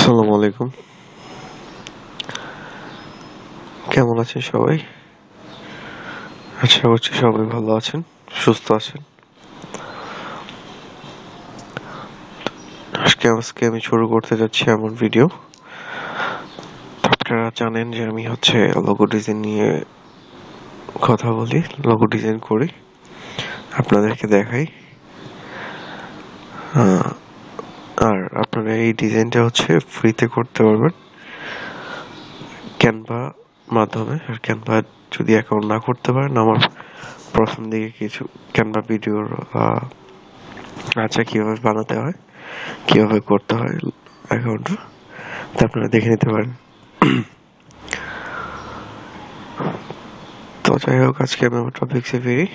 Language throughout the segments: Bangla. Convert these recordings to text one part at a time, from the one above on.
আসসালামু আলাইকুম। কেমন আছেন সবাই? আশা করছি সবাই ভালো আছেন, সুস্থ আছেন। আজকে আমি শুরু করতে যাচ্ছি আমার ভিডিও। আপনারা জানেন যে আমি লোগো ডিজাইন নিয়ে কথা বলি, লোগো ডিজাইন করি, আপনাদেরকে দেখাই। আর আপনারা এই ডিজাইনটা ফ্রিতে করতে পারবেন ক্যানভা মাধ্যমে। আর ক্যানভা যদি অ্যাকাউন্ট না করতে পারেন, আমার প্রথম দিকে কিছু ক্যানভা ভিডিওর কিভাবে বানাতে হয়, কিভাবে করতে হয় অ্যাকাউন্টটা, তা আপনারা দেখে নিতে পারেন। তো যাই হোক, আজকে আমি আমার টপিকসে ফিরি।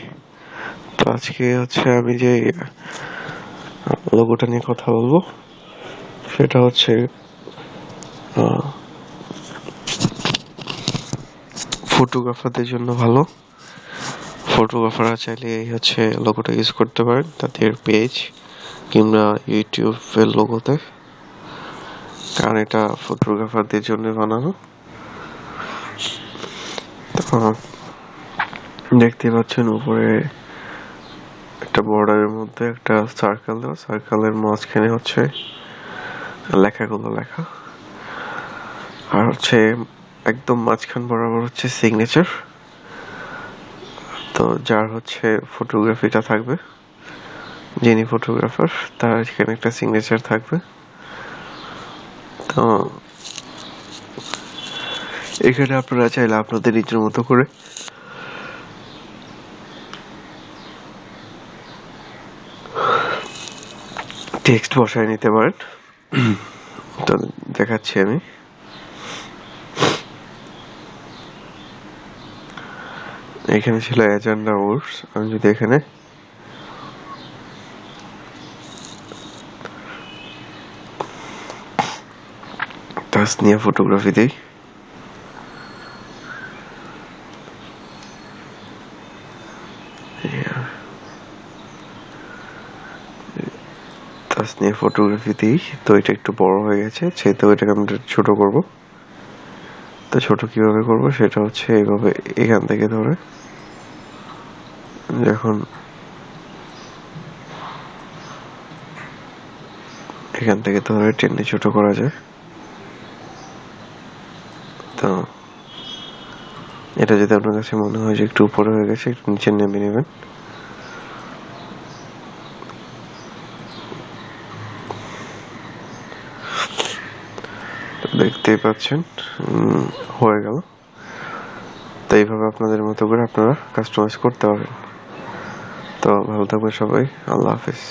তো আজকে আমি যে লোগোটা নিয়ে কথা বলবো সেটা ফটোগ্রাফারদের জন্য ভালো। ফটোগ্রাফাররা চাইলে লোগোটা ইউজ করতে পারেন তাদের পেজ কিংবা ইউটিউবের লোগোতে, কারণ এটা ফটোগ্রাফারদের জন্য বানানো। দেখতে পাচ্ছেন উপরে একটা বর্ডারের মধ্যে একটা সার্কেল দেওয়া, সার্কেলের মাঝখানে লেখাগুলো লেখা, আর একদম মাঝখান বরাবর সিগনেচার। তো যার ফটোগ্রাফিটা থাকবে, যিনি ফটোগ্রাফার, তার এখানে একটা সিগনেচার থাকবে। তো এখানে আপনারা চাইলে আপনাদের নিজের মতো করে টেক্সট বসায় নিতে পারেন। তো দেখাচ্ছি আমি। এখানে ছিল এজেন্ডা ওয়ার্ডস। আমি যদি এখানে তাসনিয়া ফটোগ্রাফি দিই, তাসনিয়া ফটোগ্রাফি দিই, তো এটা একটু বড় হয়ে গেছে, সেহেতু এটাকে আমি ছোট করব। তো ছোট কিভাবে করব সেটা এইভাবে, এখান থেকে ধরে যখন এখান থেকে ধরে টেনে ছোট করা যায়। তো এটা যদি আপনার কাছে মনে হয় যে একটু উপরে হয়ে গেছে, একটু নিচে নেমে নেবেন। দেখতেই পাচ্ছেন হয়ে গেল। তো এইভাবে আপনাদের মতো করে আপনারা কাস্টমাইজ করতে পারবেন। তো ভালো থাকবেন সবাই, আল্লাহ হাফেজ।